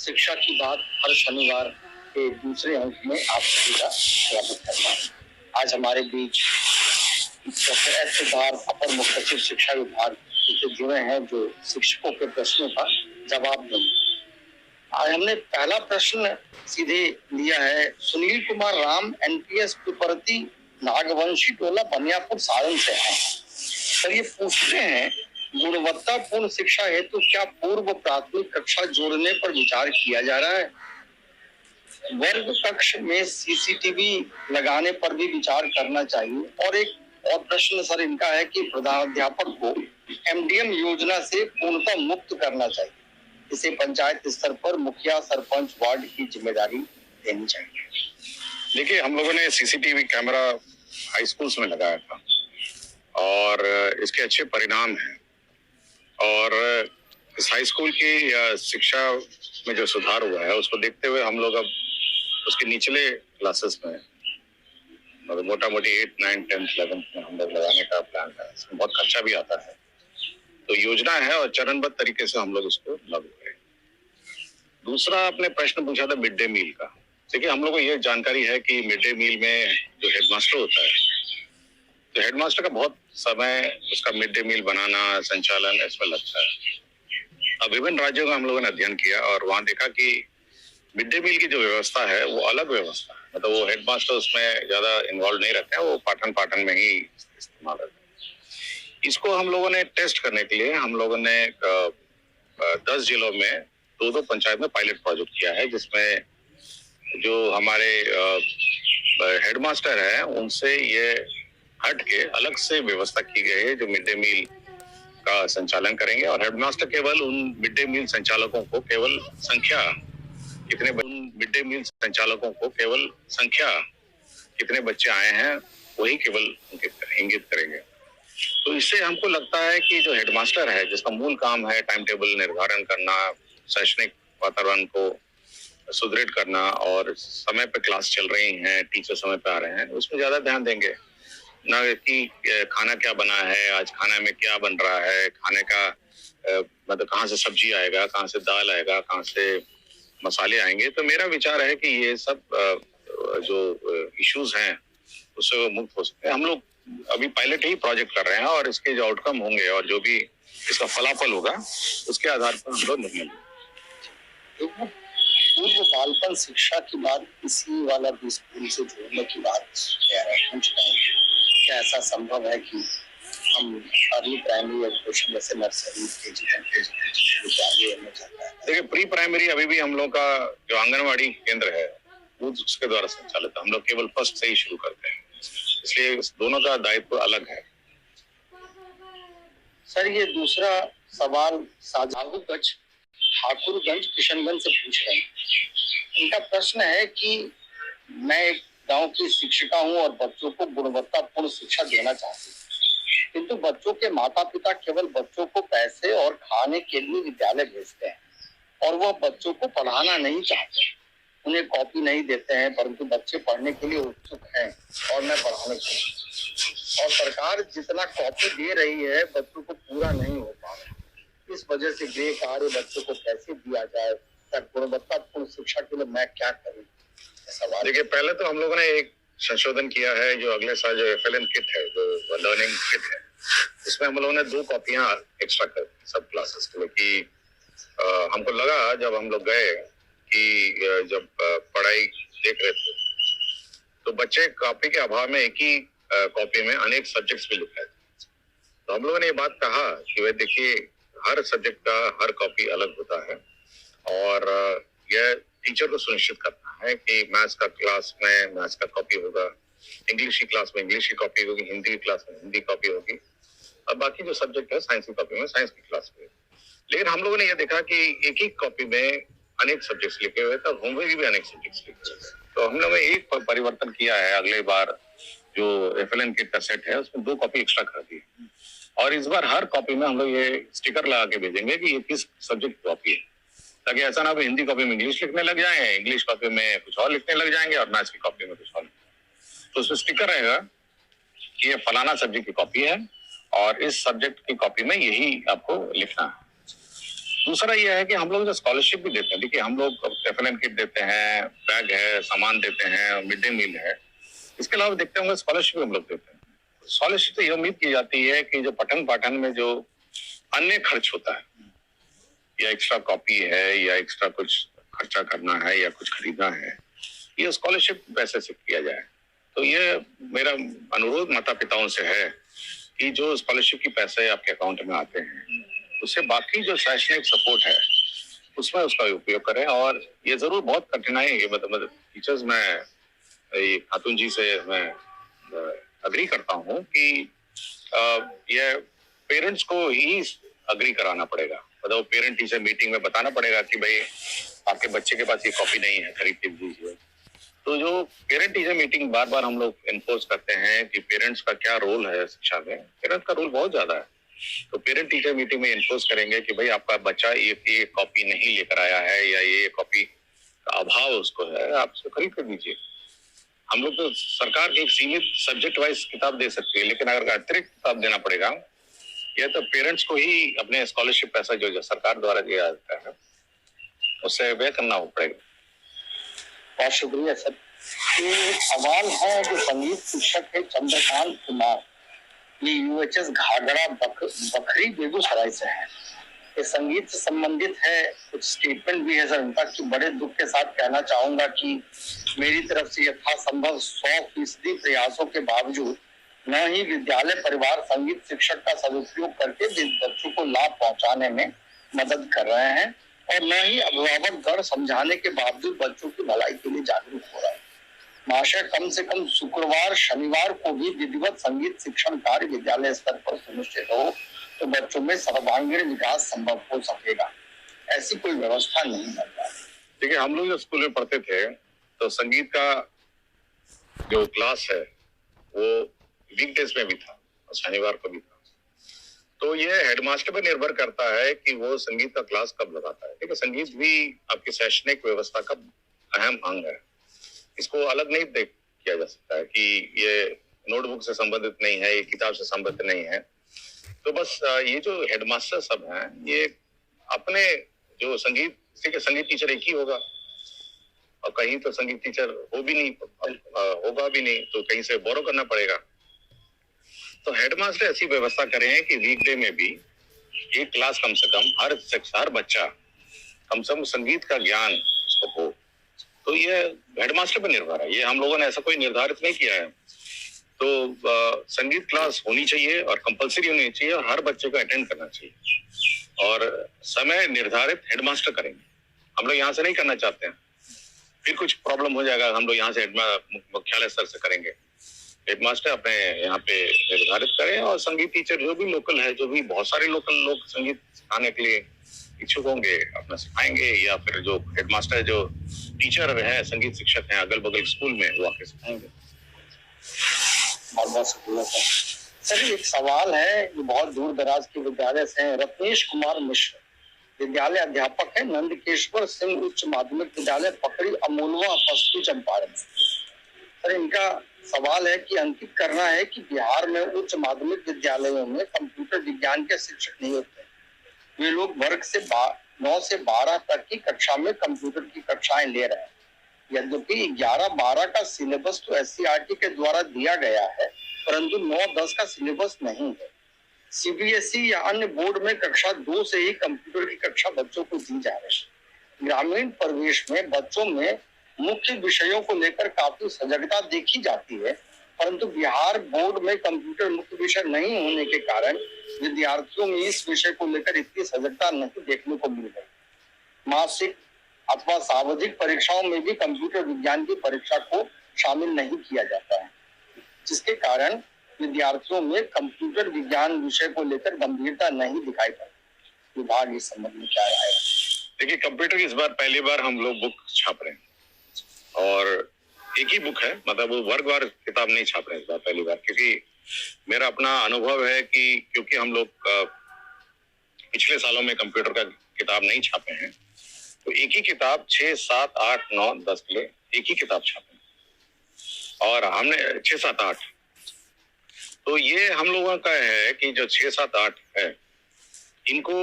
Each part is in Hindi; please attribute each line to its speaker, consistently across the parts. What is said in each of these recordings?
Speaker 1: शिक्षा की बात हर शनिवार के दूसरे अंक में आप सभी का स्वागत करता हूँ। आज हमारे बीच डॉक्टर एस सिद्धार्थ अपर मुख्य सचिव शिक्षा विभाग से जुड़े हैं जो शिक्षकों के प्रश्नों का जवाब देंगे। आज हमने पहला प्रश्न सीधे लिया है सुनील कुमार राम एनपीएस प्रति नागवंशी टोला बनियापुर सारण से हैं। सर ये पूछते हैं गुणवत्तापूर्ण शिक्षा हेतु क्या पूर्व प्राथमिक कक्षा जोड़ने पर विचार किया जा रहा है? वर्ग कक्ष में सीसीटीवी लगाने पर भी विचार करना चाहिए। और एक और प्रश्न सर इनका है कि प्रधानाध्यापक को एमडीएम योजना से पूर्णतः मुक्त करना चाहिए। इसे पंचायत स्तर पर मुखिया सरपंच वार्ड की जिम्मेदारी देनी चाहिए।
Speaker 2: देखिए, हम लोगों ने सीसीटीवी कैमरा हाई स्कूल्स में लगाया था और इसके अच्छे परिणाम हैं। और इस हाई स्कूल की शिक्षा में जो सुधार हुआ है उसको देखते हुए हम लोग अब उसके निचले क्लासेस में मतलब मोटा मोटी 8, 9, 10, 11 में हम लोग लगाने का प्लान है। इसमें बहुत खर्चा भी आता है, तो योजना है और चरणबद्ध तरीके से हम लोग इसको लागू करें। दूसरा आपने प्रश्न पूछा था मिड डे मील का। देखिए, हम लोग को ये जानकारी है कि मिड डे मील में जो हेडमास्टर होता है तो हेडमास्टर का बहुत समय उसका मिड डे मील बनाना संचालन इसमें लगता है। अब विभिन्न राज्यों का हम लोगों ने अध्ययन किया और वहां देखा कि मिड डे मील की जो व्यवस्था है वो अलग व्यवस्था है। मतलब वो हेडमास्टर उसमें ज्यादा इन्वॉल्व नहीं रहते हैं, वो पाठन में ही इस्तेमाल करते हैं। इसको हम लोगों ने टेस्ट करने के लिए हम लोगों ने 10 जिलों में 2 पंचायत में पायलट प्रोजेक्ट किया है, जिसमें जो हमारे हेडमास्टर हैं उनसे ये हट के अलग से व्यवस्था की गई है जो मिड डे मील का संचालन करेंगे। और हेडमास्टर केवल उन मिड डे मील संचालकों को केवल संख्या कितने बच्चे आए हैं वही केवल इंगित करेंगे। तो इससे हमको लगता है कि जो हेडमास्टर है जिसका मूल काम है टाइम टेबल निर्धारण करना, शैक्षणिक वातावरण को सुदृढ़ करना और समय पे क्लास चल रही हैं, टीचर समय पे आ रहे हैं, उसमें ज्यादा ध्यान देंगे। ना कि खाना क्या बना है, आज खाने में क्या बन रहा है, खाने का मतलब कहाँ से सब्जी आएगा, कहाँ से दाल आएगा, कहाँ से मसाले आएंगे। तो मेरा विचार है कि ये सब जो इश्यूज हैं उससे वो मुक्त हो सकते हैं। हम लोग अभी पायलट ही प्रोजेक्ट कर रहे हैं और इसके जो आउटकम होंगे और जो भी इसका फलाफल होगा उसके आधार पर हम लोग निर्णय लेंगे।
Speaker 1: पूर्व बालपन शिक्षा की बात इसी वाला स्कूल से जोड़ने की बात पूछ रहे हैं। क्या ऐसा संभव है कि हम अर्ली प्राइमरी एजुकेशन जैसे नर्सरी विद्यालय में जाता है?
Speaker 2: देखिए, प्री प्राइमरी अभी भी हम लोग का जो आंगनवाड़ी केंद्र है वो उसके द्वारा संचालित है। हम लोग केवल फर्स्ट से ही शुरू करते हैं, इसलिए दोनों का दायित्व अलग है।
Speaker 1: सर ये दूसरा सवाल साजागुगंज ठाकुरगंज किशनगंज से पूछ रहे हैं। इनका प्रश्न है कि मैं एक गांव की शिक्षिका हूं और बच्चों को गुणवत्तापूर्ण शिक्षा देना चाहती हूँ, किंतु बच्चों के माता पिता केवल बच्चों को पैसे और खाने के लिए विद्यालय भेजते हैं और वह बच्चों को पढ़ाना नहीं चाहते। उन्हें कॉपी नहीं देते हैं, परंतु बच्चे पढ़ने के लिए उत्सुक हैं और मैं पढ़ाने के लिए, और सरकार जितना कॉपी दे रही है बच्चों को पूरा नहीं हो पा रहा। इस वजह से गृह कार्य बच्चों को कैसे दिया जाए, गुणवत्तापूर्ण शिक्षा के लिए मैं क्या करूं? सवाल।
Speaker 2: देखिए, पहले तो हम लोगों ने एक संशोधन किया है जो अगले साल जो FLN किट है, जो लर्निंग किट है, इसमें हम लोगों ने 2 कॉपियां एक्स्ट्रा कर सब क्लासेस के लिए कि हमको लगा जब हम लोग गए कि जब पढ़ाई देख रहे थे तो बच्चे कॉपी के अभाव में एक ही कॉपी में अनेक सब्जेक्ट्स भी लिख रहे थे। तो हम लोगों ने ये बात कहा कि भाई देखिए, हर सब्जेक्ट का हर कॉपी अलग होता है और यह टीचर को सुनिश्चित करना है कि मैथ्स का क्लास में मैथ्स का कॉपी होगा, इंग्लिश की क्लास में इंग्लिश की कॉपी होगी, हिंदी की क्लास में हिंदी कॉपी होगी, और बाकी जो सब्जेक्ट है साइंस की कॉपी में साइंस की क्लास में। लेकिन हम लोगों ने यह देखा कि एक ही कॉपी में अनेक सब्जेक्ट्स लिखे हुए थे, होमवर्क भी अनेक सब्जेक्ट्स लिखे हुए। तो हम लोगों ने एक परिवर्तन किया है। अगले बार जो FLN किट का सेट है उसमें 2 कॉपी एक्स्ट्रा कर दी और इस बार हर कॉपी में हम लोग ये स्टिकर लगा के भेजेंगे कि ये किस सब्जेक्ट कॉपी है, ताकि ऐसा ना हो हिंदी कॉपी में इंग्लिश लिखने लग जाए, इंग्लिश कॉपी में कुछ और लिखने लग जाएंगे और मैथ्स की कॉपी में कुछ और। तो उसमें स्टिकर रहेगा कि ये फलाना सब्जेक्ट की कॉपी है और इस सब्जेक्ट की कॉपी में यही आपको लिखना है। दूसरा ये है कि हम लोग जो स्कॉलरशिप भी देते हैं, देखिए हम लोग टिफिन किट देते हैं, बैग है, सामान देते हैं, मिड डे मील है, इसके अलावा देखते होंगे स्कॉलरशिप भी हम लोग देते हैं। स्कॉलरशिप से ये उम्मीद की जाती है कि जो पठन पाठन में जो अन्य खर्च होता है, या एक्स्ट्रा कॉपी है, या एक्स्ट्रा कुछ खर्चा करना है, या कुछ खरीदना है, ये स्कॉलरशिप पैसे से किया जाए। तो ये मेरा अनुरोध माता पिताओं से है कि जो स्कॉलरशिप की पैसे आपके अकाउंट में आते हैं, उससे बाकी जो शैक्षणिक सपोर्ट है उसमें उसका उपयोग करें। और ये जरूर बहुत कठिनाई, ये मतलब टीचर्स, मैं ये खातून जी से मैं अग्री करता हूँ कि ये पेरेंट्स को ही अग्री कराना पड़ेगा, मतलब पेरेंट टीचर मीटिंग में बताना पड़ेगा कि भाई आपके बच्चे के पास ये कॉपी नहीं है, खरीद के दीजिए। तो जो पेरेंट टीचर मीटिंग बार बार हम लोग एनफोर्स करते हैं कि पेरेंट्स का क्या रोल है शिक्षा में, पेरेंट्स का रोल बहुत ज्यादा है। तो पेरेंट टीचर मीटिंग में एनफोर्स करेंगे कि भाई आपका बच्चा ये कॉपी नहीं लेकर आया है, या ये कॉपी का अभाव उसको है, आप उसको खरीद कर दीजिए। हम लोग तो सरकार एक सीमित सब्जेक्ट वाइज किताब दे सकती है, लेकिन अगर अतिरिक्त किताब देना पड़ेगा, यह तो पेरेंट्स को ही अपने स्कॉलरशिप पैसा जो सरकार द्वारा दिया जाता है उससे व्यय करना पड़ेगा।
Speaker 1: बहुत शुक्रिया सर। ये सवाल है जो संगीत शिक्षक है चंद्रकांत कुमार, ये यूएचएस घाघरा बखरी बेगूसराय से है। ये संगीत से संबंधित है, कुछ स्टेटमेंट भी है सर उनका कि बड़े दुख के साथ कहना चाहूंगा कि मेरी तरफ से यथासंभव 100% प्रयासों के बावजूद न ही विद्यालय परिवार संगीत शिक्षक का सदुपयोग करके बच्चों को लाभ पहुंचाने में मदद कर रहे हैं, और न ही अभिभावक गण समझाने के बावजूद बच्चों की भलाई के लिए जागरूक हो रहा है। महाशय, कम से कम शुक्रवार शनिवार को भी विधिवत संगीत शिक्षण कार्य विद्यालय स्तर पर सुनिश्चित हो तो बच्चों में सर्वांगीण विकास संभव हो सकेगा। ऐसी कोई व्यवस्था नहीं बन रही।
Speaker 2: देखिए, हम लोग जब स्कूल में पढ़ते थे तो संगीत का जो क्लास है वो वीकडेज में भी था और शनिवार को भी था। तो ये हेडमास्टर पर निर्भर करता है कि वो संगीत का क्लास कब लगाता है। देखिए, संगीत भी आपकी शैक्षणिक व्यवस्था का अहम अंग है, इसको अलग नहीं किया जा सकता है कि ये नोटबुक से संबंधित नहीं है, ये किताब से संबंधित नहीं है। तो बस ये जो हेडमास्टर सब हैं, ये अपने जो संगीत टीचर एक ही होगा, और कहीं तो संगीत टीचर हो भी नहीं, होगा भी नहीं, तो कहीं से बोरो करना पड़ेगा। तो हेडमास्टर ऐसी व्यवस्था करें कि वीकडे में भी एक क्लास कम से कम हर बच्चा कम से कम संगीत का ज्ञान उसको हो। तो ये हेडमास्टर पर निर्भर है, ये हम लोगों ने ऐसा कोई निर्धारित नहीं किया है। तो संगीत क्लास होनी चाहिए और कंपलसरी होनी चाहिए और हर बच्चे को अटेंड करना चाहिए, और समय निर्धारित हेडमास्टर करेंगे। हम लोग यहाँ से नहीं करना चाहते हैं, फिर कुछ प्रॉब्लम हो जाएगा। हम लोग यहाँ से मुख्यालय स्तर से करेंगे। हेडमास्टर अपने यहाँ पे निर्धारित करें, और संगीत टीचर जो भी लोकल है, जो भी बहुत सारे लोकल लोग संगीत सिखाने के लिए इच्छुक होंगे अपना सिखाएंगे, या फिर जो हेडमास्टर जो टीचर है, संगीत शिक्षक हैं अगल बगल स्कूल में, वो आके सिखाएंगे।
Speaker 1: बहुत शुक्रिया सर। एक सवाल है जो बहुत दूर दराज के विद्यालय से है। रत्नेश कुमार मिश्र विद्यालय अध्यापक है, नंदकेश्वर सिंह उच्च माध्यमिक विद्यालय पकड़ी, अमोलवा, पश्चिमी चंपारण। सर, इनका सवाल है कि अंकित करना है कि बिहार में उच्च माध्यमिक विद्यालयों में कंप्यूटर विज्ञान के शिक्षक नहीं होते। वे लोग वर्ग से 9 से 12 तक की कक्षा में कंप्यूटर की कक्षाएं ले रहे हैं। यद्यपि 11-12 का सिलेबस तो एससीईआरटी के द्वारा दिया गया है, परंतु 9-10 का सिलेबस नहीं है। सीबीएसई या अन्य बोर्ड में कक्षा 2 से ही कंप्यूटर की कक्षा बच्चों को दी जा रही है। ग्रामीण परिवेश में बच्चों में मुख्य विषयों को लेकर काफी सजगता देखी जाती है, परंतु बिहार बोर्ड में कंप्यूटर मुख्य विषय नहीं होने के कारण विद्यार्थियों में इस विषय को लेकर इतनी सजगता नहीं देखने को मिल रही। मासिक अथवा सार्वजनिक परीक्षाओं में भी कंप्यूटर विज्ञान की परीक्षा को शामिल नहीं किया जाता है, जिसके कारण विद्यार्थियों में कंप्यूटर विज्ञान विषय को लेकर गंभीरता नहीं दिखाई पड़ती। विभाग इस संबंध में क्या राय है?
Speaker 2: देखिए, कंप्यूटर की इस बार पहली बार हम लोग बुक छाप रहे हैं, और एक ही बुक है, मतलब वो वर्गवार किताब नहीं छाप रहे हैं इस बार पहली बार। क्योंकि मेरा अपना अनुभव है कि क्योंकि हम लोग पिछले सालों में कंप्यूटर का किताब नहीं छापे हैं, तो एक ही किताब 6, 7, 8, 9, 10 के लिए एक ही किताब छापे, और हमने 6, 7, 8। तो ये हम लोगों का है कि जो 6, 7, 8 है, इनको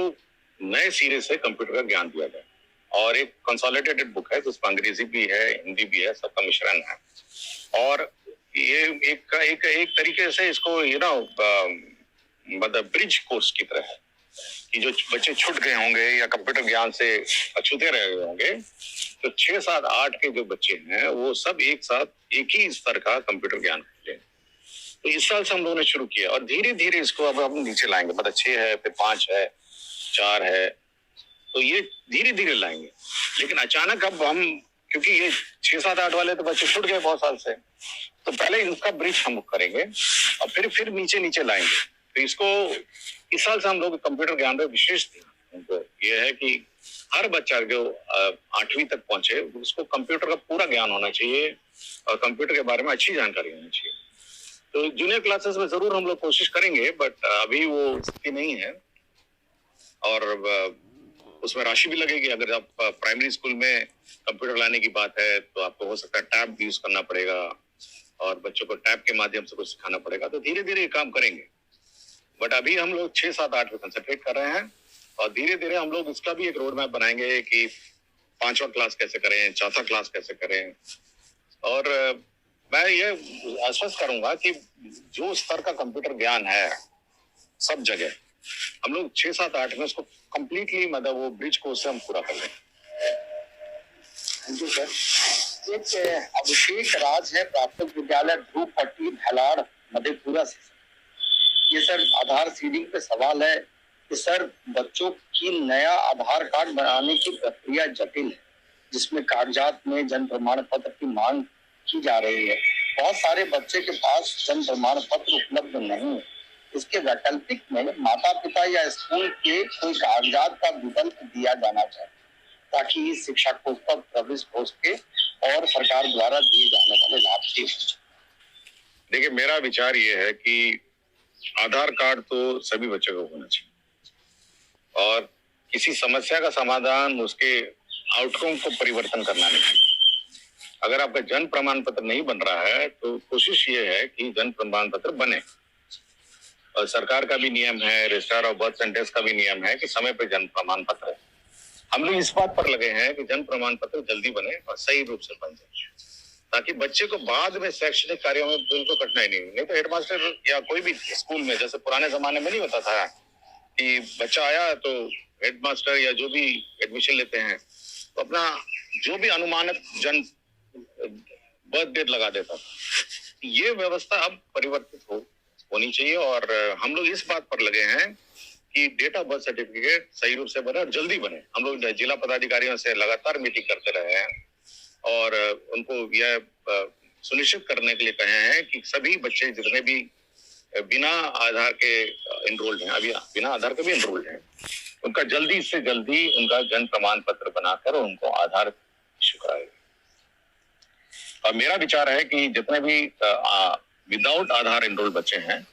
Speaker 2: नए सिरे से कंप्यूटर का ज्ञान दिया जाए। और एक कंसोलिडेटेड बुक है जिसमें अंग्रेजी भी है, हिंदी भी है, सबका मिश्रण है। और ये एक तरीके से इसको मतलब ब्रिज कोर्स की तरह है कि जो बच्चे छूट गए होंगे या कंप्यूटर ज्ञान से अछूते रहे होंगे, तो 6, 7, 8 के जो बच्चे हैं वो सब एक साथ एक ही स्तर का कंप्यूटर ज्ञान ले। तो इस साल से हम लोगों ने शुरू किया और धीरे धीरे इसको अब हम नीचे लाएंगे। मतलब 6 है, फिर 5 है, 4 है, तो ये धीरे धीरे लाएंगे। लेकिन अचानक अब हम, क्योंकि ये 6, 7, 8 वाले तो बच्चे छूट गए बहुत साल से, तो पहले इसका ब्रिज हम करेंगे और फिर नीचे नीचे लाएंगे। तो इसको इस साल से हम लोग कंप्यूटर ज्ञान में विशेष उनको ये है कि हर बच्चा जो 8वीं तक पहुंचे उसको कंप्यूटर का पूरा ज्ञान होना चाहिए और कंप्यूटर के बारे में अच्छी जानकारी होनी चाहिए। तो जूनियर क्लासेस में जरूर हम लोग कोशिश करेंगे, बट अभी वो स्थिति नहीं है और उसमें राशि भी लगेगी। अगर आप प्राइमरी स्कूल में कंप्यूटर लाने की बात है तो आपको हो सकता है टैब यूज करना पड़ेगा और बच्चों को टैब के माध्यम से कुछ सिखाना पड़ेगा। तो धीरे धीरे ये काम करेंगे, बट अभी हम लोग 6, 7, 8 पे कंसंट्रेट कर रहे हैं और धीरे धीरे हम लोग इसका भी एक रोड मैप बनाएंगे कि 5वां क्लास कैसे करें, 4था क्लास कैसे करें। और मैं ये आश्वस्त करूंगा कि जो स्तर का कंप्यूटर ज्ञान है सब जगह, हम लोग 6, 7, 8 में उसको कंप्लीटली मतलब वो ब्रिज कोर्स से हम पूरा कर लें।
Speaker 1: Thank you sir. एक अभिषेक राज है, प्राथमिक विद्यालय ध्रुव पट्टी भैलाड़ मधेपुरा से। ये सर आधार सीडिंग पे सवाल है कि सर बच्चों की नया आधार कार्ड बनाने की प्रक्रिया जटिल है, जिसमें कागजात में जन्म प्रमाण पत्र की मांग की जा रही है। बहुत सारे बच्चे के पास जन्म प्रमाण पत्र उपलब्ध नहीं है। इसके वैकल्पिक में माता पिता या स्कूल के कोई कागजात का विकल्प दिया जाना चाहिए ताकि इस शिक्षा कोष पर प्रवेश हो सके और सरकार द्वारा दिए जाने वाले लाभ से।
Speaker 2: देखिए, मेरा विचार ये है कि आधार कार्ड तो सभी बच्चों को होना चाहिए और किसी समस्या का समाधान उसके आउटकम को परिवर्तन करना नहीं चाहिए। अगर आपका जन्म प्रमाण पत्र नहीं बन रहा है तो कोशिश ये है कि जन्म प्रमाण पत्र बने। और सरकार का भी नियम है, registrar of birth and death का भी नियम है कि समय पर जन्म प्रमाण पत्र। हम लोग इस बात पर लगे हैं कि जन्म प्रमाण पत्र जल्दी बने और सही रूप से बन जाए ताकि बच्चे को बाद में शैक्षणिक कार्यों में बिल्कुल कठिनाई नहीं तो हेडमास्टर या कोई भी स्कूल में, जैसे पुराने जमाने में नहीं होता था कि बच्चा आया तो हेडमास्टर या जो भी एडमिशन लेते हैं तो अपना जो भी अनुमानित जन्म बर्थ डेट लगा देता था। ये व्यवस्था अब परिवर्तित होनी चाहिए और हम लोग इस बात पर लगे हैं कि डेट ऑफ बर्थ सर्टिफिकेट सही रूप से बने और जल्दी बने। हम लोग जिला पदाधिकारियों से लगातार मीटिंग करते रहे हैं और उनको यह सुनिश्चित करने के लिए कहे हैं कि सभी बच्चे जितने भी बिना आधार के एनरोल्ड हैं, अभी बिना आधार के भी एनरोल्ड हैं, उनका जल्दी से जल्दी उनका जन्म प्रमाण पत्र बनाकर उनको आधार इश्यू कराएगा। और मेरा विचार है कि जितने भी विदाउट आधार एनरोल्ड बच्चे हैं,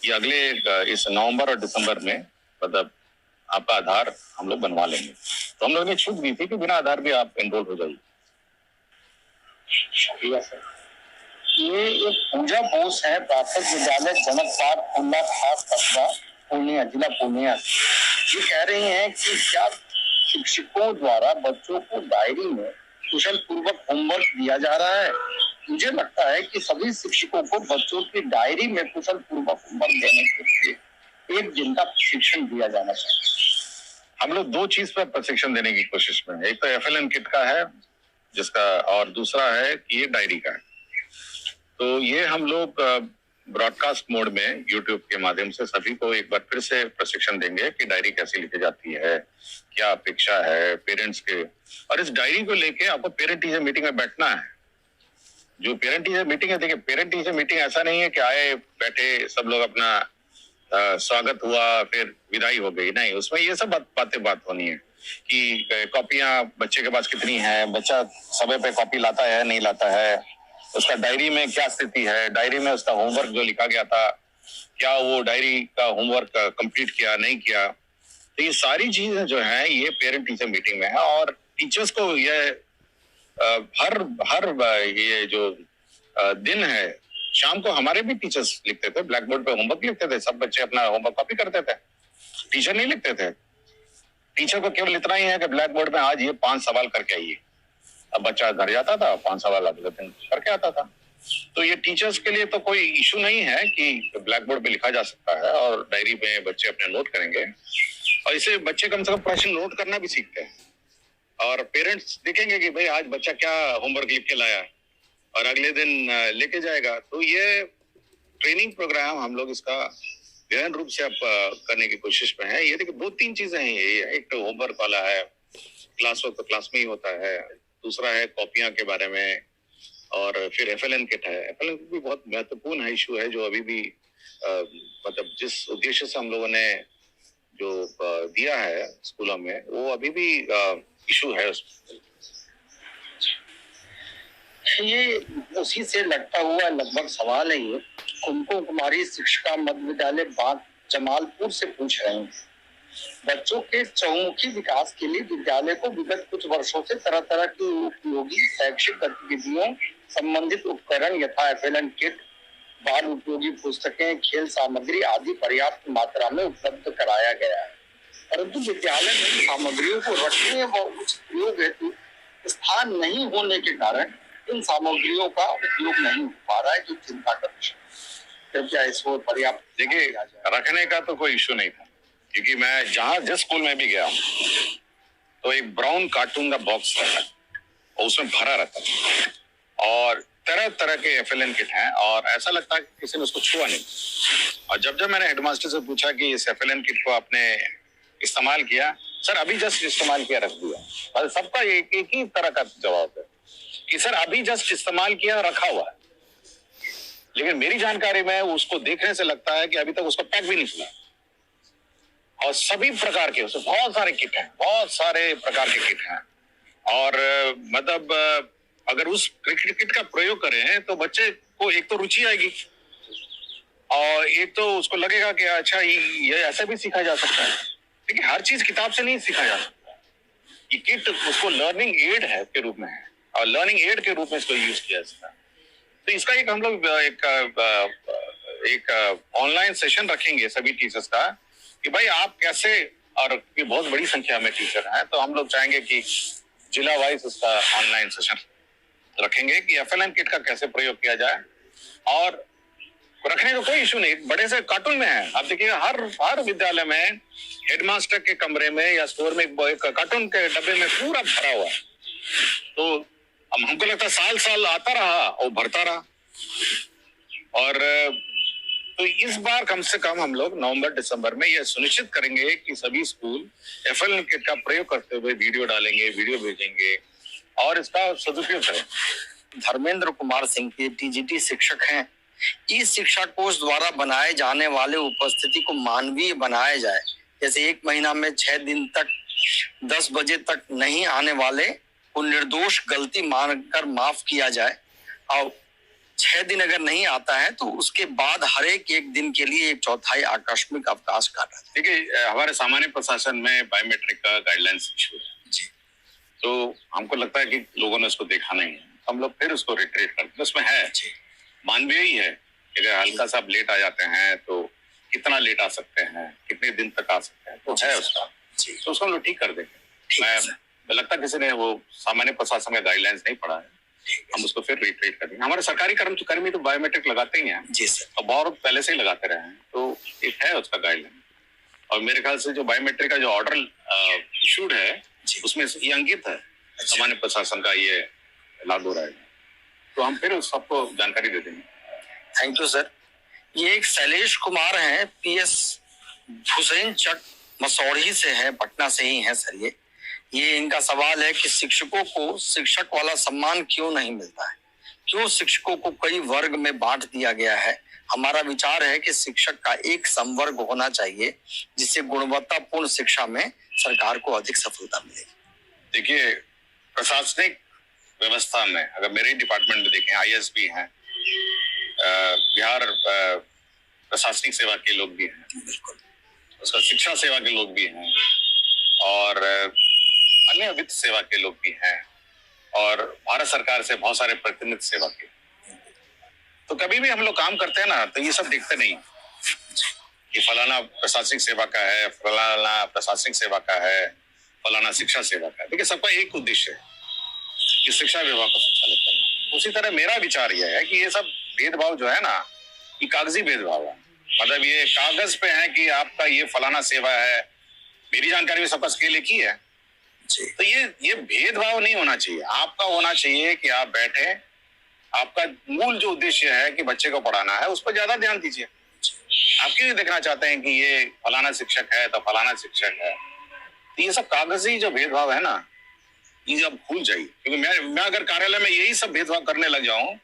Speaker 2: ये अगले इस नवंबर और दिसंबर में मतलब आपका आधार हम लोग बनवा लेंगे। तो हम लोगों ने छूट दी थी कि बिना आधार भी आप एनरोल हो जाइए।
Speaker 1: शुक्रिया सर। ये एक पूजा बोस है, प्राथमिक विद्यालय जनक पाठ खुल्ला खास कस्बा पूर्णिया, जिला पूर्णिया। ये कह रही हैं कि क्या शिक्षकों द्वारा बच्चों को डायरी में कुशल पूर्वक होमवर्क दिया जा रहा है? मुझे लगता है कि सभी शिक्षकों को बच्चों की डायरी में कुशल पूर्वक होमवर्क देने के लिए एक दिन का प्रशिक्षण दिया जाना चाहिए।
Speaker 2: हम लोग 2 चीज पर प्रशिक्षण देने की कोशिश में है। एक तो FLN किट का है जिसका, और दूसरा है कि ये डायरी का है। तो ये हम लोग ब्रॉडकास्ट मोड में YouTube के माध्यम से सभी को एक बार फिर से प्रशिक्षण देंगे कि डायरी कैसे लिखी जाती है, क्या अपेक्षा है पेरेंट्स के। और इस डायरी को लेके आपको पेरेंट टीचर मीटिंग में बैठना है। जो पेरेंट टीचर मीटिंग है, देखिए पेरेंट टीचर मीटिंग ऐसा नहीं है कि आए बैठे सब लोग अपना स्वागत हुआ फिर विदाई हो गई, नहीं, उसमें ये सब बात होनी है कि कॉपियां बच्चे के पास कितनी है, बच्चा समय पे कॉपी लाता है नहीं लाता है, उसका डायरी में क्या स्थिति है, डायरी में उसका होमवर्क जो लिखा गया था क्या वो डायरी का होमवर्क कंप्लीट किया नहीं किया। तो ये सारी चीजें जो है ये पेरेंट टीचर मीटिंग में है और टीचर्स को ये हर ये जो दिन है शाम को हमारे भी टीचर्स लिखते थे, ब्लैक बोर्ड पे होमवर्क लिखते थे, सब बच्चे अपना होमवर्क कॉपी करते थे, टीचर नहीं लिखते थे। टीचर को केवल इतना ही है कि ब्लैक बोर्ड में आज ये 5 सवाल करके आइए। अब बच्चा घर जाता था, 5 सवाल अगले दिन करके आता था। तो ये टीचर्स के लिए तो कोई इशू नहीं है कि ब्लैक बोर्ड पे लिखा जा सकता है और डायरी में बच्चे अपने नोट करेंगे, और इसे बच्चे कम से कम प्रश्न नोट करना भी सीखते हैं। और पेरेंट्स देखेंगे कि भाई आज बच्चा क्या होमवर्क लिख के लाया, और अगले दिन लेके जाएगा। तो ये ट्रेनिंग प्रोग्राम हम लोग इसका गहन रूप से अब करने की कोशिश में है। ये देखिए 2-3 चीजें हैं। ये एक तो होमवर्क वाला है, क्लास वर्क तो क्लास में ही होता है। दूसरा है कॉपियां के बारे में, और फिर FLN किट है। FLN किट भी बहुत महत्वपूर्ण इशू है, जो अभी भी मतलब जिस उद्देश्य से हम लोगों ने जो दिया है स्कूलों में, वो अभी भी इशू है उसमें।
Speaker 1: ये उसी से लगता हुआ लगभग सवाल है। ये कुमकुम कुमारी शिक्षिका मध्य विद्यालय बाग जमालपुर से पूछ रहे हैं, बच्चों के चहुमुखी विकास के लिए विद्यालय को विगत कुछ वर्षों से तरह तरह की उपयोगी शैक्षिक गतिविधियों संबंधित उपकरण यथा FLN किट, बाल उपयोगी पुस्तकें, खेल सामग्री आदि पर्याप्त मात्रा में उपलब्ध कराया गया है, परंतु विद्यालय में सामग्रियों को रखने व उचित प्रयोग हेतु स्थान नहीं होने के कारण इन सामग्रियों का उपयोग नहीं हो पा रहा है, जो चिंता का विषय। कृपया इसको पर्याप्त
Speaker 2: देखिए, रखने का तो कोई इश्यू नहीं था, क्योंकि मैं जहां जिस स्कूल में भी गया हूँ तो एक ब्राउन कार्टून का बॉक्स रहता है और उसमें भरा रहता है, और तरह तरह के FLN किट हैं, और ऐसा लगता है कि किसी ने उसको छुआ नहीं। और जब मैंने हेडमास्टर से पूछा कि इस FLN किट को आपने इस्तेमाल किया, सर अभी जस्ट इस्तेमाल किया, रख दिया। और सबका एक ही तरह का जवाब है कि सर अभी जस्ट इस्तेमाल किया, रखा हुआ है। लेकिन मेरी जानकारी में उसको देखने से लगता है कि अभी तक उसका पैक भी नहीं खुला, और सभी प्रकार के उसमें बहुत सारे किट हैं, बहुत सारे प्रकार के किट हैं। और मतलब अगर उस किट का प्रयोग करें तो बच्चे को एक तो रुचि आएगी, और एक तो उसको लगेगा कि अच्छा ये ऐसा भी सीखा जा सकता है। देखिए, हर चीज किताब से नहीं सीखा जा सकता। ये किट उसको लर्निंग एड है के रूप में है, और लर्निंग एड के रूप में इसको यूज किया जाता है। तो इसका एक हम लोग एक ऑनलाइन सेशन रखेंगे सभी टीचर्स का, कि भाई आप कैसे, और बहुत बड़ी संख्या में टीचर हैं, तो हम लोग चाहेंगे कि जिला वाइज उसका ऑनलाइन सेशन रखेंगे कि FLN किट का कैसे प्रयोग किया जाए। और रखने का कोई इशू नहीं, बड़े से कार्टून में है। आप देखिए हर विद्यालय में हेडमास्टर के कमरे में या स्टोर में एक कार्टून के डब्बे में पूरा भरा हुआ है। तो हमको लगता है साल साल आता रहा और भरता रहा। और तो इस बार कम से कम हम लोग नवंबर-दिसंबर में यह सुनिश्चित करेंगे कि सभी स्कूल FLN किट का प्रयोग करते हुए वीडियो डालेंगे, वीडियो भेजेंगे, और इसका सदुपयोग करें।
Speaker 1: धर्मेंद्र कुमार सिंह के TGT शिक्षक हैं। ई शिक्षा कोष द्वारा बनाए जाने वाले उपस्थिति को मानवीय बनाया जाए, जैसे 1 महीना में 6 दिन तक 10 बजे तक नहीं आने वाले को निर्दोष गलती मानकर माफ किया जाए, और 6 दिन अगर नहीं आता है तो उसके बाद हर एक दिन के लिए 1/4 आकस्मिक अवकाश काटा जाए।
Speaker 2: देखिए, हमारे सामान्य प्रशासन में बायोमेट्रिक का गाइडलाइंस इशू है जी, तो हमको लगता है कि लोगों ने उसको देखा नहीं है, हम लोग फिर उसको रिट्रीट करते हैं। उसमें है मानवीय ही है, अगर हल्का सा लेट आ जाते हैं तो कितना लेट आ सकते हैं, कितने दिन तक आ सकते हैं, तो है उसका, तो उसको हम लोग ठीक कर देंगे। मैं लगता है किसी ने वो सामान्य प्रशासन का गाइडलाइंस नहीं पढ़ा है, हम उसको फिर रिट्रीट कर देंगे। हमारे सरकारी कर्मी तो बायोमेट्रिक लगाते ही हैं जी सर, और बहुत पहले से ही लगाते रहे हैं, तो एक है उसका गाइडलाइन। और मेरे ख्याल से जो बायोमेट्रिक का जो ऑर्डर इशूड है उसमें ये अंकित है सामान्य प्रशासन का, ये लागू रहेगा, तो हम फिर सबको जानकारी दे देंगे।
Speaker 1: Thank you sir. ये एक शैलेश कुमार हैं, PS हुसैन चक मसौढ़ी से है, पटना से ही है सर। ये इनका सवाल है कि शिक्षकों को शिक्षक वाला सम्मान क्यों नहीं मिलता है, क्यों शिक्षकों को कई वर्ग में बांट दिया गया है। हमारा विचार है कि शिक्षक का एक संवर्ग होना चाहिए, जिससे गुणवत्तापूर्ण शिक्षा में सरकार को अधिक सफलता मिलेगी।
Speaker 2: देखिए, प्रशासनिक व्यवस्था में अगर मेरे डिपार्टमेंट में देखें, IAS भी हैं, बिहार प्रशासनिक सेवा के लोग भी हैं, बिल्कुल उसका शिक्षा सेवा के लोग भी हैं, और अन्य वित्त सेवा के लोग भी हैं, और भारत सरकार से बहुत सारे प्रतिनिधि सेवा के। तो कभी भी हम लोग काम करते हैं ना, तो ये सब देखते नहीं कि फलाना प्रशासनिक सेवा का है, फलाना प्रशासनिक सेवा का है, फलाना शिक्षा सेवा का। देखिए, सबका एक उद्देश्य है कि शिक्षा विभाग को संचालित करना। उसी तरह मेरा विचार यह है कि ये सब भेदभाव जो है ना, ये कागजी भेदभाव है। मतलब ये कागज पे है कि आपका ये फलाना सेवा है। मेरी जानकारी में सबका स्केल एक ही है। तो ये भेदभाव नहीं होना चाहिए। आपका होना चाहिए कि आप बैठे, आपका मूल जो उद्देश्य है कि बच्चे को पढ़ाना है, उस पर ज्यादा ध्यान दीजिए। आप क्यों देखना चाहते हैं कि ये फलाना शिक्षक है तो फलाना शिक्षक है? तो ये सब कागजी जो भेदभाव है ना, ये अब भूल जाइए। क्योंकि मैं अगर कार्यालय में यही सब भेदभाव करने लग जाऊं,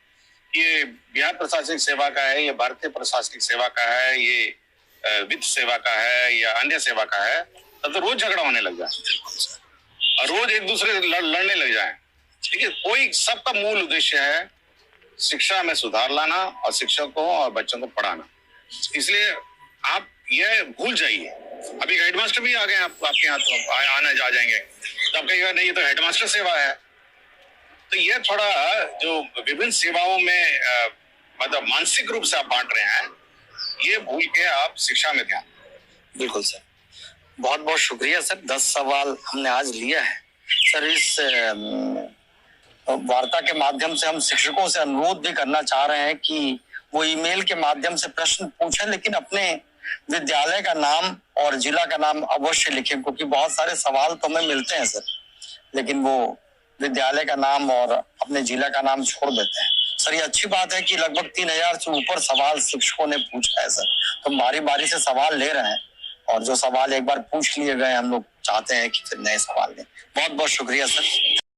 Speaker 2: ये बिहार प्रशासनिक सेवा का है, ये भारतीय प्रशासनिक सेवा का है, ये वित्त सेवा का है या अन्य सेवा का है, तब तो रोज झगड़ा होने लग जाए और रोज एक दूसरे से लड़ने लग जाए। ठीक है, कोई सबका मूल उद्देश्य है शिक्षा में सुधार लाना और शिक्षकों और बच्चों को पढ़ाना। इसलिए आप ये भूल जाइए। अभी हेडमास्टर भी आ गए, आपके यहाँ तो आने जा जाएंगे, तो आप कहिएगा नहीं ये तो हेडमास्टर सेवा है। तो ये थोड़ा जो विभिन्न सेवाओं में मतलब मानसिक रूप से आप बांट रहे हैं, ये भूल के आप शिक्षा में ध्यान।
Speaker 1: बिल्कुल सर, बहुत बहुत शुक्रिया सर। 10 सवाल हमने आज लिया है सर। इस वार्ता के माध्यम से हम शिक्षकों से अनुरोध भी करना चाह रहे हैं कि वो ईमेल के माध्यम से प्रश्न पूछें, लेकिन अपने विद्यालय का नाम और जिला का नाम अवश्य लिखें, क्योंकि बहुत सारे सवाल तो हमें मिलते हैं सर, लेकिन वो विद्यालय का नाम और अपने जिला का नाम छोड़ देते हैं। सर, ये अच्छी बात है कि लगभग 3000 से ऊपर सवाल शिक्षकों ने पूछा है सर, तो बारी बारी से सवाल ले रहे हैं और जो सवाल एक बार पूछ लिए गए, हम लोग चाहते हैं कि फिर नए सवाल लें। बहुत बहुत शुक्रिया सर।